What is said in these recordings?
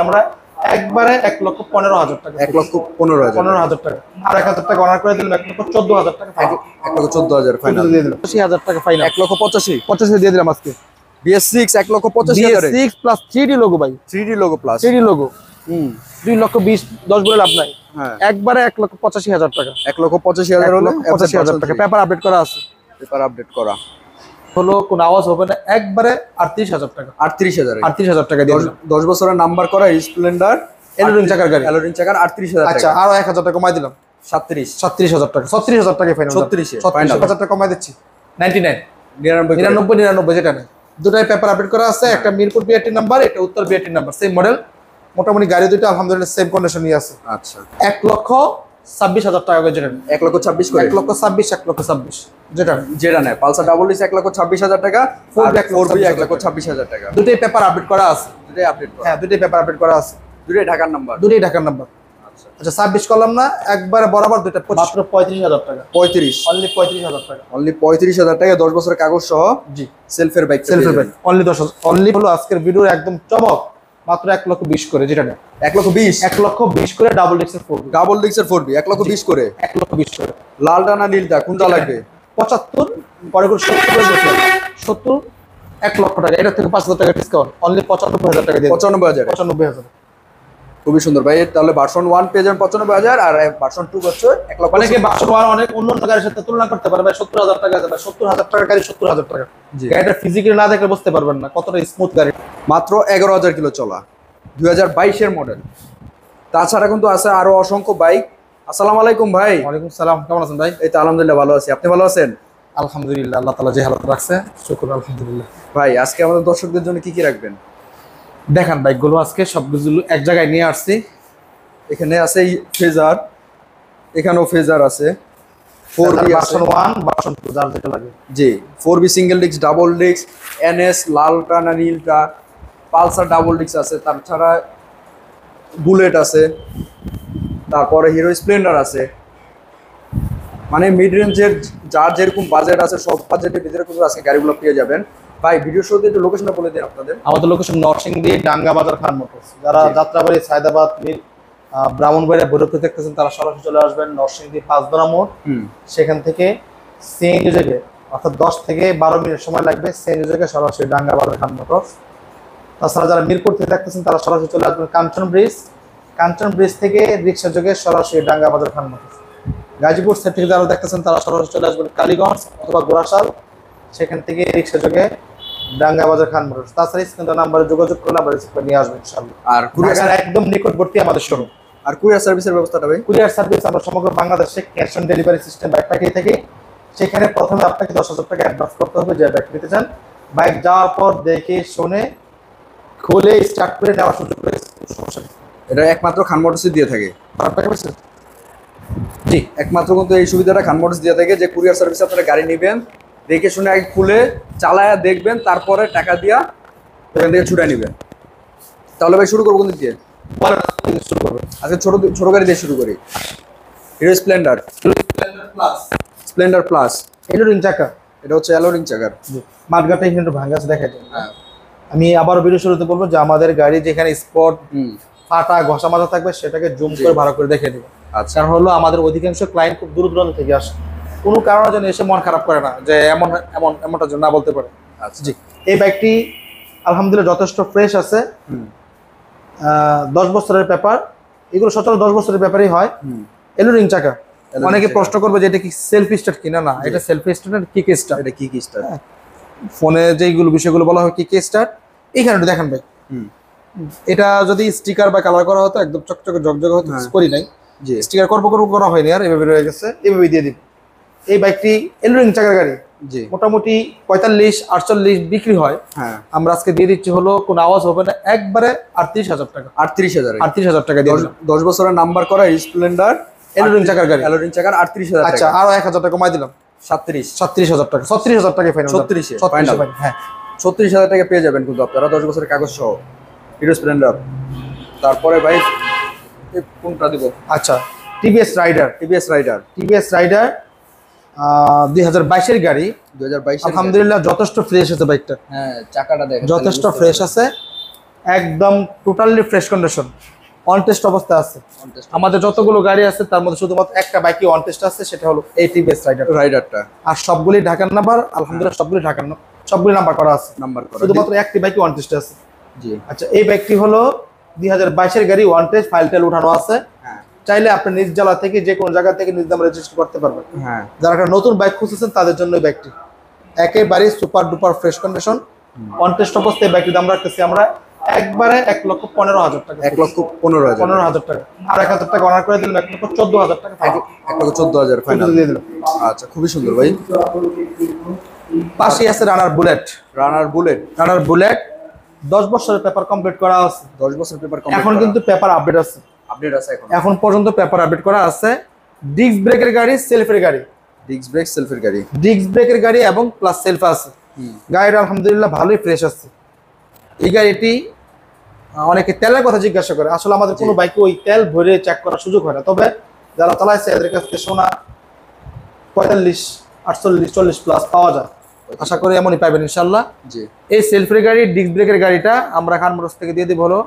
আমরা একবারে 1,15,000 টাকা, 1,15,000 টাকা, আর 1,000 টাকা অনার করে দিলাম, 1,14,000 টাকা, 1,14,000 ফাইনাল দিয়ে দিলাম, 80,000 টাকা ফাইনাল, 1,85,000 দিয়ে দিলাম আজকে। BS6 1,85,000 BS6 plus 3D logo ভাই, 3D logo plus 3D logo 2,20,000 10 বলে লাভ নাই, একবারে 1,85,000 টাকা, 1,85,000 হলো 85,000 টাকা। পেপার আপডেট করা আছে, পেপার আপডেট করা হলো কোনো আওয়াজ হবে না, একবারে 38,000 টাকা, 38,000 টাকা দিয়ে দিলাম। 10 বছরের নাম্বার করা স্প্লেন্ডার এলোরিং চাকার গাড়ি, এলোরিং চাকার 38,000 টাকা। আচ্ছা আরো 1,000 টাকা কমাই দিলাম, 37,000 টাকা, 36,000 টাকা ফাইনাল, 36,000 টাকা কমাই দিচ্ছি, 99 যেটা নেই। দুটাই পেপার আপডেট করা আছে, একটা মিরপুর বিআরটি নাম্বার, একটা উত্তর বিআরটি নাম্বার, সেম মডেল, মোটামুটি গাড়ি দুটো আলহামদুলিল্লাহ সেম কন্ডিশনই আছে। আচ্ছা 1,26,000 টাকা করে যেটা, 1,26,000 করে, 1,26,000 যেটা নেয় পালসার ডাবল ডিস্ক 1,26,000 টাকা, 4B 1,26,000 টাকা। দুটোই পেপার আপডেট করা আছে, দুটোই আপডেট করা, হ্যাঁ দুটোই পেপার আপডেট করা আছে, দুটোই ঢাকার নাম্বার, আচ্ছা 26 করলাম না, একবারে বরাবর দুটো মাত্র 35,000 টাকা, 35,000 টাকা, অনলি 35,000 টাকা 10 বছরের কাগজ সহ। জি সেলফের বাইক, অনলি 10,000, অনলি হলো আজকের ভিডিওর একদম চমক, মাত্র 1,20,000 করে, যেটা নেই 1,20,000 করে, ডাবল ডিস্কের 4B 1,20,000 করে, 1,20,000 করে। লালটা না নীলটা কোনটা লাগবে? 75 পরে করে 70 1,00,000 টাকা, এটা থেকে 5,000 টাকা ডিসকাউন্ট, অনলি 95,000 টাকা দিয়ে 95,000। খুবই সুন্দর ভাই। তাহলে ভার্সন 1 পেয়ে যাবেন 95,000, আর ভার্সন 2 হচ্ছে 1,00,000। অনেকে ভার্সন 1 অনেক অন্য গাড়ির সাথে তুলনা করতে পারে, ভাই 70,000 টাকা আছে, ভাই 70,000 টাকা গাড়ি 70,000 টাকা, গাড়িটা ফিজিক্যালি না দেখলে বুঝতে পারবেন না কতটা স্মুথ গাড়ি। মাত্র 11,000 কিলো চলা, 2022 এর মডেল। তাছাড়া কিন্তু আছে আরো অসংখ্য বাইক। আসসালামু আলাইকুম ভাই। ওয়ালাইকুম সালাম, কেমন আছেন ভাই? এই তো আলহামদুলিল্লাহ ভালো আছি, আপনি ভালো আছেন? আলহামদুলিল্লাহ, আল্লাহ তাআলা যে হালাত রাখছে, শুকর আলহামদুলিল্লাহ। ভাই আজকে আমাদের দর্শকদের জন্য কি কি রাখবেন? দেখান বাইকগুলো, আজকে সবগুলো এক জায়গায় নিয়ে আসছি। এখানে আছে ফেজার, এখানেও ফেজার আছে, 4B ভার্সন 1 ভার্সন 2 যার যেটা লাগে। জি 4B single disc, double disc, NS লালটা না নীলটা, পালসার ডাবল ডিস্ক আছে, তাছাড়া বুলেট আছে, তারপরে হিরো স্প্লেন্ডার আছে। মানে মিড রেঞ্জের যার যেরকম বাজেট আছে সব বাজেটের ভিতরে কিন্তু আজকে গাড়িগুলো পেয়ে যাবেন। ভাই ভিডিও শুরুতে একটু লোকেশনটা বলে দিন আপনাদের। আমাদের লোকেশন নরসিংদী ডাঙ্গা বাজার, খান মোটরস। যারা যাত্রাবাড়ি, সায়দাবাদ, ব্রাহ্মণবাড়িয়া, ভৈরবপুর দেখতেছেন তারা সরাসরি চলে আসবেন নরসিংদী 5 মোড়। সেখান থেকে সিএনজি যোগে, অর্থাৎ 10 থেকে 12 মিনিট সময় লাগবে, সিএনজি যোগে সরাসরি ডাঙ্গা বাজার, খান মোটরস। তাছাড়া যারা মিরপুর থেকে দেখতেছেন তারা সরাসরি চলে আসবেন কাঞ্চন ব্রিজ থেকে রিক্সা যোগে সরাসরি ডাঙ্গা বাজার, খান মোটরস। গাজীপুর সাইড থেকে যারা দেখতেছেন তারা সরাসরি চলে আসবেন কালীগঞ্জ অথবা গোরাশাল, সেখান থেকে রিক্সা যোগে ডাঙ্গা বাজার, খান মোটরস। তাছাড়া স্ক্রিনে নাম্বারে যোগাযোগ করলে আমরা রিসিভ করে নিয়ে আসবো ইনশাআল্লাহ। আর কুরিয়ার একদম নিকটবর্তী আমাদের শোরুম। আর কুরিয়ার সার্ভিসের ব্যবস্থাটা ভাই? কুরিয়ার সার্ভিস আমরা সমগ্র বাংলাদেশে cash on delivery system bike পাঠিয়ে থাকি। সেখানে প্রথমে আপনাকে 10,000 টাকা অ্যাডভান্স করতে হবে যে বাইক নিতে চান। বাইক যাওয়ার পর দেখে শুনে খুলে স্টার্ট করে নেওয়ার সুযোগ রয়েছে, সমস্যা নেই। এটা একমাত্র খান মোটরসই দিয়ে থাকে। জি একমাত্র কিন্তু এই সুবিধাটা খান মোটরস দিয়ে থাকে যে কুরিয়ার সার্ভিসে আপনারা গাড়ি নেবেন, দেখে শুনে আগে খুলে চালায়া দেখবেন, তারপরে টাকা দিয়া এখান থেকে ছুটে নেবেন। তাহলে ভাই শুরু করবো কোন দিক দিয়ে? শুরু করবেন আজকে ছোট গাড়ি দিয়ে শুরু করি। হিরো স্প্লেন্ডার প্লাস এলোরিং চাকা, এটা হচ্ছে এলোরিং চাকার। মাঠঘাটে কিন্তু ভাঙা আছে, দেখা যায়। আমি আবারও ভিডিও শুরুতে বলবো যে আমাদের গাড়ি যেখানে স্পট ফাটা ঘষা মাজা থাকবে সেটাকে জুম করে ভালো করে দেখে দেবো। আচ্ছা, কারণ হলো আমাদের অধিকাংশ ক্লায়েন্ট খুব দূর দূরান্ত থেকে আসে, কোনো কারণে যেন এসে মন খারাপ করে না যে এমনটা যেন না বলতে পারে। আচ্ছা জি, এই বাইকটি আলহামদুলিল্লাহ যথেষ্ট ফ্রেশ আছে। 10 বছরের পেপার, এগুলো সচরাচর 10 বছরের পেপারই হয়। এলোরিং চাকা। অনেকে প্রশ্ন করবে যে এটা কি সেলফ স্টার্ট কিনা, না এটা সেলফ স্টার্ট, কিক স্টার্ট। এটা কিক স্টার্ট। ফোনে যেগুলো বিষয়গুলো বলা হয় কিক স্টার্ট, এইখানে দেখেন ভাই এটা যদি স্টিকার বা কালার করা হতো একদম চকচকে জকজকে হতো, করি নাই। স্টিকার করা হয়নি, আর এভাবে রয়ে গেছে, এভাবে দিয়ে দিন। এই বাইকটি এলোরিং চাকার গাড়ি, মোটামুটি 45-48 বিক্রি হয়। আমরা আজকে দিয়ে দিচ্ছি হলো কোনো আওয়াজ হবে না, একবারে 38,000 টাকা। 38,000 টাকা দিয়ে 10 বছরের নাম্বার করা স্প্লেন্ডার এলোরিং চাকার গাড়ি, এলোরিং চাকার 38,000 টাকা। আচ্ছা আরো 1,000 টাকা কমাই দিলাম, 37,000 টাকা। 36,000 টাকা ফাইনাল, 36,000 হ্যাঁ 36,000 টাকা পেয়ে যাবেন কিন্তু আপনারা 10 বছরের কাগজ সহ হিরো স্প্লেন্ডার। তারপরে ভাই কোনটা দিব? আচ্ছা টিভিএস রাইডার 2022 এর গাড়ি, 2022 আলহামদুলিল্লাহ যথেষ্ট ফ্রেশ আছে বাইকটা। হ্যাঁ চাকাটা দেখেন, যথেষ্ট ফ্রেশ আছে, একদম totally fresh condition, on test অবস্থায় আছে। আমাদের যতগুলো গাড়ি আছে তার মধ্যে শুধুমাত্র একটা বাইকই অন টেস্ট আছে, সেটা হলো এই টিভিএস রাইডারটা। আর সবগুলি ঢাকার নাম্বার, আলহামদুলিল্লাহ সবগুলি ঢাকার সবগুলি নাম্বার করা আছে, নাম্বার করা, শুধুমাত্র একটি বাইকই অন টেস্ট আছে। জি আচ্ছা, এই বাইকটি হলো 2022 এর গাড়ি, ওয়ান টেস্ট, ফাইল টেল উঠানো আছে। হ্যাঁ চাইলে আপনি নিজ জেলা থেকে যে কোনো জায়গা থেকে নিজ নামে রেজিস্ট্রি করতে পারবেন। হ্যাঁ, যারা একটা নতুন বাইক খুঁজছেন তাদের জন্য এই বাইকটি একেবারে super duper fresh condition, on test অবস্থায় বাইকটির দাম রাখতেছি আমরা একবারে 1,15,000 টাকা। 1,15,000 15,000 টাকা, আর 1,000 টাকা অনার করে দিলাম, 1,14,000 টাকা ফাইনাল। 1,14,000 ফাইনাল দিয়ে দিলাম। আচ্ছা, খুবই সুন্দর ভাই। পাশেই আছে রানার বুলেট। রানার বুলেট 10 বছরের পেপার কমপ্লিট করা আছে। 10 বছর পেপার এখন কিন্তু পেপার আপডেট আছে, আপডেট আছে এখন পর্যন্ত পেপার আপডেট করা আছে। ডিস্ক ব্রেকের গাড়ি, সেলফের গাড়ি, ডিস্ক ব্রেক সেলফের গাড়ি, ডিস্ক ব্রেকের গাড়ি এবং প্লাস সেলফ আছে। গাড়িটা আলহামদুলিল্লাহ ভালোই ফ্রেশ আছে। এই গাড়িটি অনেকে তেলের কথা জিজ্ঞাসা করে, আসলে আমাদের কোনো বাইকে ওই তেল ভরে চেক করার সুযোগ হয় না, তবে যারা চালাইছে এদের কাছ থেকে শোনা 45, 48, 40 প্লাস পাওয়া যায়। আশা করি এমনই পাবেন ইনশাল্লাহ। জি, এই সেলফের গাড়ি ডিস্ক ব্রেকের গাড়িটা আমরা খান মোটরস থেকে দিয়ে দিব হলো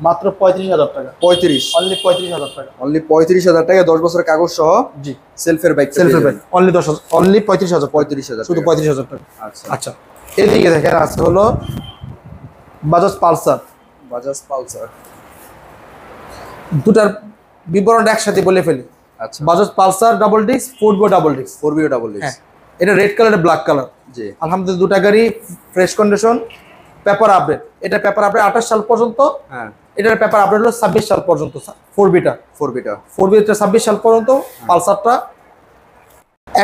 মাত্র 35,000 টাকা। 35, অনলি 35,000 টাকা, অনলি 35,000 টাকা, 10 বছরের কাগজ সহ। জি, সেলফের বাইক, সেলফের বাইক অনলি 10,000, অনলি 35,000, 35,000 শুধু 35,000 টাকা। আচ্ছা আচ্ছা, এদিকে দেখেন আছে হলো বাজাজ পালসার। বাজাজ পালসার, দুটার বিবরণ একসাথে বলে ফেলি। আচ্ছা, বাজাজ পালসার ডাবল ডিস্ক, ফুটবো double disc. 4BO double disc. হ্যাঁ, এটা রেড কালার, ব্ল্যাক কালার। জি, আলহামদুলিল্লাহ দুটা গাড়ি ফ্রেশ কন্ডিশন, পেপার আপডেট। এটা পেপার আপডেট 28 সাল পর্যন্ত, হ্যাঁ, এটার পেপার আপডেট হলো 26 সাল পর্যন্ত। 4বিটা 4Bটা 26 সাল পর্যন্ত। পালসারটা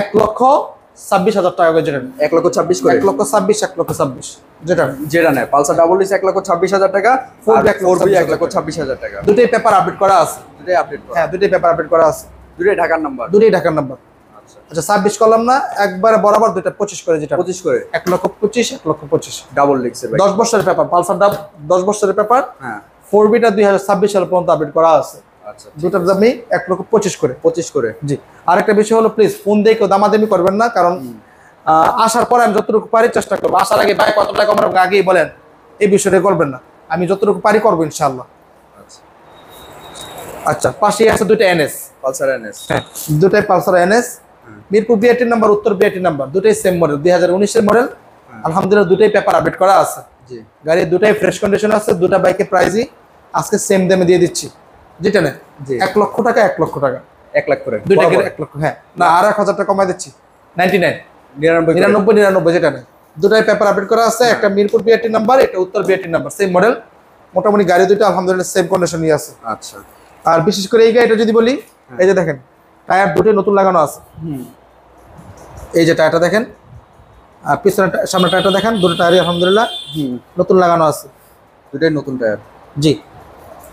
1,26,000 টাকা করে, যেটা 1,26,000 করে, 1,26,000, 1,26,000 যেটা নেয় পালসার ডাবল ডিস্ক 1,26,000 টাকা, 4B 1,26,000 টাকা। দুটোই পেপার আপডেট করা আছে। দুটোই আপডেট করা, হ্যাঁ, দুটোই পেপার আপডেট করা আছে, দুটোই ঢাকার নাম্বার। দুটোই ঢাকার নাম্বার। আচ্ছা, আচ্ছা, 26 করলাম না, একবারে বরাবর দুইটা 25 করে, যেটা 25 করে, 1,25,000, 1,25,000 ডাবল ডিস্কের বাইক। 10 বছরের পেপার, পালসার 10 বছরের পেপার। হ্যাঁ, 4বিটা 2026 সাল পর্যন্ত আপডেট করা আছে। আচ্ছা, দুটার দামই 1,25,000 করে। 25 করে। জি, আরেকটা বিষয় হলো প্লিজ ফোন দিয়ে কেউ দামাদামি করবেন না, কারণ আসার পরে আমি যতটুকু পারি চেষ্টা করবো। আসার আগে ভাই কত টাকা আমরা আগেই বলেন, এই বিষয়টা করবেন না, আমি যতটুকু পারি করবো ইনশাআল্লাহ। আচ্ছা, আচ্ছা, পাশেই আছে দুটো এনএস। পালসার এনএস, হ্যাঁ, দুটাই Pulsar NS, Mirpur BRT number, উত্তর বিআরটি নাম্বার, দুটাই সেম মডেল, 2019 এর মডেল। আলহামদুলিল্লাহ দুটাই পেপার আপডেট করা আছে। জি, গাড়ি দুটাই ফ্রেশ কন্ডিশন আছে। দুটা বাইকের প্রাইসই আজকে সেম দামে দিয়ে দিচ্ছি, যেটা নেই জি। 1 লক্ষ টাকা, 1 লক্ষ টাকা 1 লাখ করে, দুইটা 1 লক্ষ। হ্যাঁ, না আর 1,000 টাকা কমাই দিচ্ছি, 99, 99 99, যেটা নেই। দুটাই পেপার আপডেট করা আছে। একটা মিরপুর বিআরটি নাম্বার, এটা উত্তর বিআরটি নাম্বার, সেম মডেল। মোটামুটি গাড়ি দুটো আলহামদুলিল্লাহ সেম কন্ডিশনে আছে। আচ্ছা, আর বিশেষ করে এই গাড়িটা যদি বলি, এই যে দেখেন টায়ার দুটোই নতুন লাগানো আছে। এই যে টায়ারটা দেখেন, আর পিছনে সামনে টায়ারটা দেখেন, দুটো টায়ারই আলহামদুলিল্লাহ নতুন লাগানো আছে। দুটাই নতুন টায়ার। জি,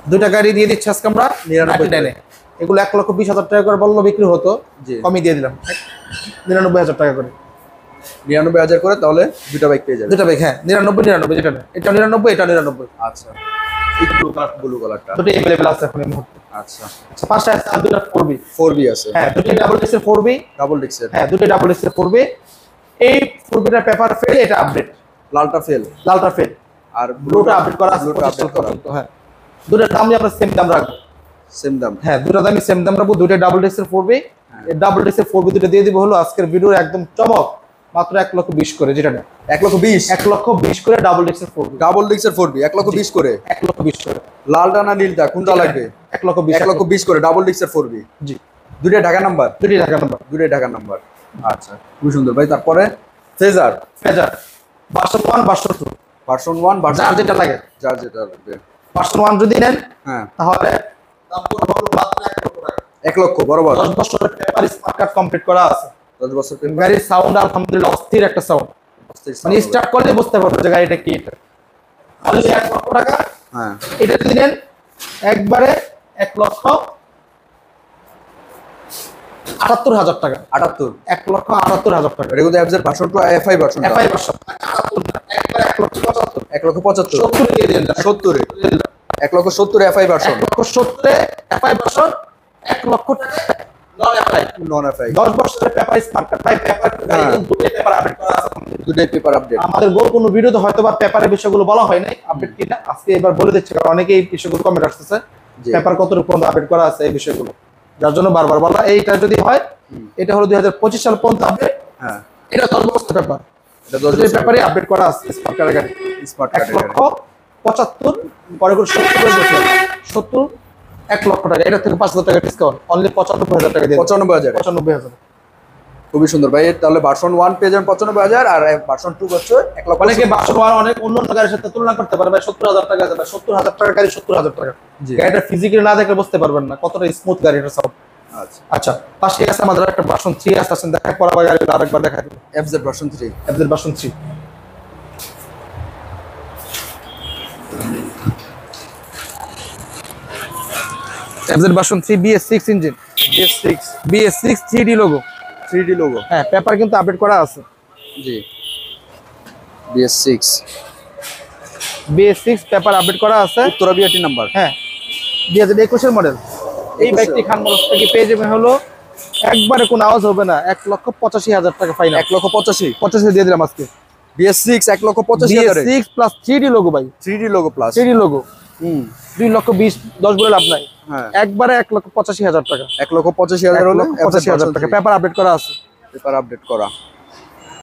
দুইটা গাড়ি দিয়ে দিচ্ছি আজকে আমরা 99। এগুলো 1,20,000 টাকা করে বললো বিক্রি হতো, জি, কমই দিয়ে দিলাম 99,000 টাকা করে। 99,000 করে, তাহলে দুটো বাইক পেয়ে যাবে। দুটা বাইক, হ্যাঁ 99, যেটা না, এটা 99, এটা 99। আচ্ছা, ব্লু কালারটা দুটো अवेलेबल আছে এখন এই মুহূর্তে। আচ্ছা, আচ্ছা, পাশে আছে আর দুটো 4বি। 4B আছে, হ্যাঁ, দুটো ডাবল ডিস্কের 4বি। ডাবল ডিস্কের। হ্যাঁ, দুটো ডাবল ডিস্কের 4বি। এই 4বিটার পেপার ফেল, এটা আপডেট, লালটা ফেল, লালটা ফেল, আর ব্লুটা আপডেট করা আছে। ব্লুটা আপডেট করা, হ্যাঁ, দুটোর দামই আমরা সেম দাম রাখবো। সেম দাম। হ্যাঁ, দুটো দামই সেম দাম রাখবো। দুটো ডাবল ডিস্কের 4বি। এই ডাবল ডিস্কের 4বি দুটো দিয়ে দিব হলো আজকের ভিডিওর একদম চমক, মাত্র 1,20,000 করে, যেটা না 1,20,000, 1,20,000 করে ডাবল ডিস্কের 4বি। ডাবল ডিস্কের 4B 1,20,000 করে। 1,20,000 করে। লালটা না নীলটা, কোনটা লাগবে? 1,20,000, 1,20,000 করে, ডাবল ডিস্কের 4B। জি, দুটোই ঢাকা নাম্বার, দুটোই ঢাকা নাম্বার। দুটোই ঢাকার নাম্বার। আচ্ছা, খুব সুন্দর ভাই। তারপরে phasor, phasor version 1, version 2, version 1, যার যেটা লাগে। যার যেটা লাগবে। ভার্সন 1 যদি নেন, হ্যাঁ, তাহলে দাম পড়বে হলো মাত্র 1 লক্ষ টাকা। 1 লক্ষ বরাবর। 10 বছরের পেপার স্মার্ট কার্ড কমপ্লিট করা আছে। 10 বছর পেপার। গাড়ির সাউন্ড আলহামদুলিল্লাহ অস্থির একটা সাউন্ড, মানে স্টার্ট করলে বুঝতে পারবে যে গাড়িটা কি। এটা অনলি 1 লক্ষ টাকা। হ্যাঁ, এটা যদি নেন একবারে 1,78,000 টাকা। 78, 1,78,000 টাকা। এটা কিন্তু অ্যাবজের version 2 FI version. FI version 78 না, একবারে 1,75,000, 1,75,000, 70 দিয়ে দেন, 70, 1,70,000 FI ভার্সন। 1,70,000 এফআই ভার্সন, 1 লক্ষ টাকা নন এফআই 10 বছরের পেপার স্মার্ট কার্ড ভাই, পেপার দুটো পেপার আপডেট করা আছে দুটাই পেপার আপডেট। আমাদের কোনো ভিডিওতে হয়তো বা পেপারের বিষয়গুলো বলা হয় নাই আপডেট কিনা, আজকে এবার বলে দিচ্ছি কারণ অনেকেই এই বিষয়গুলো কমেন্ট আসতেছে পেপার কতটুকু পর্যন্ত আপডেট করা আছে এই বিষয়গুলো, যার জন্য বারবার বলা। এইটা যদি হয় এটা হলো 2025 সাল পর্যন্ত আপডেট। হ্যাঁ এটা 10 বছর পেপার, এটা 10 এই পেপারে আপডেট করা আছে স্মার্ট কার্ডের গাড়ি। স্মার্ট 1 কার্ডের লক্ষ 75 পরে করে 70 1 লক্ষ টাকা, এটা থেকে 5,000 টাকা ডিসকাউন্ট, অনলি 95,000 টাকা দিয়ে 95,000 95,000। খুবই সুন্দর ভাই। তাহলে ভার্সন 1 পেয়ে যাবেন 95,000 আর ভার্সন 2 হচ্ছে 1 লক্ষ। অনেকে ভার্সন 1 অনেক অন্য গাড়ির সাথে তুলনা করতে পারে ভাই 70,000 টাকা যাবে, 70,000 টাকা গাড়ি 70,000 টাকা। জি। গাড়িটা ফিজিক্যালি না দেখলে বুঝতে পারবেন না কতটা স্মুথ গাড়ি এটা সব। আচ্ছা আচ্ছা পাশে আছে আমাদের একটা ভার্সন 3 আসছে, দেখা পর আবার গাড়িটা আরেকবার দেখা দিই। FZ version 3 FZ version 3 FZ version 3 BS6 engine, BS6 3D logo, 3D logo. হ্যাঁ পেপার কিন্তু আপডেট করা আছে। জি BS6 পেপার আপডেট করা আছে, উত্তরা বিআরটি নাম্বার। হ্যাঁ 2021 এর মডেল। এই বাইকটি খান মোটরস থেকে পেয়ে যাবেন হলো একবারে কোনো আওয়াজ হবে না 1,85,000 টাকা ফাইনাল। 1,85,000 দিয়ে দিলাম আজকে। BS6 1,85,000 BS6 plus 3D logo ভাই, 3D logo plus 3D logo 2,20,10 বলে লাভ নাই, হ্যাঁ একবারে 1,85,000 টাকা, 1,85,000 হলো 1,85,000 টাকা পেপার আপডেট করা আছে। পেপার আপডেট করা।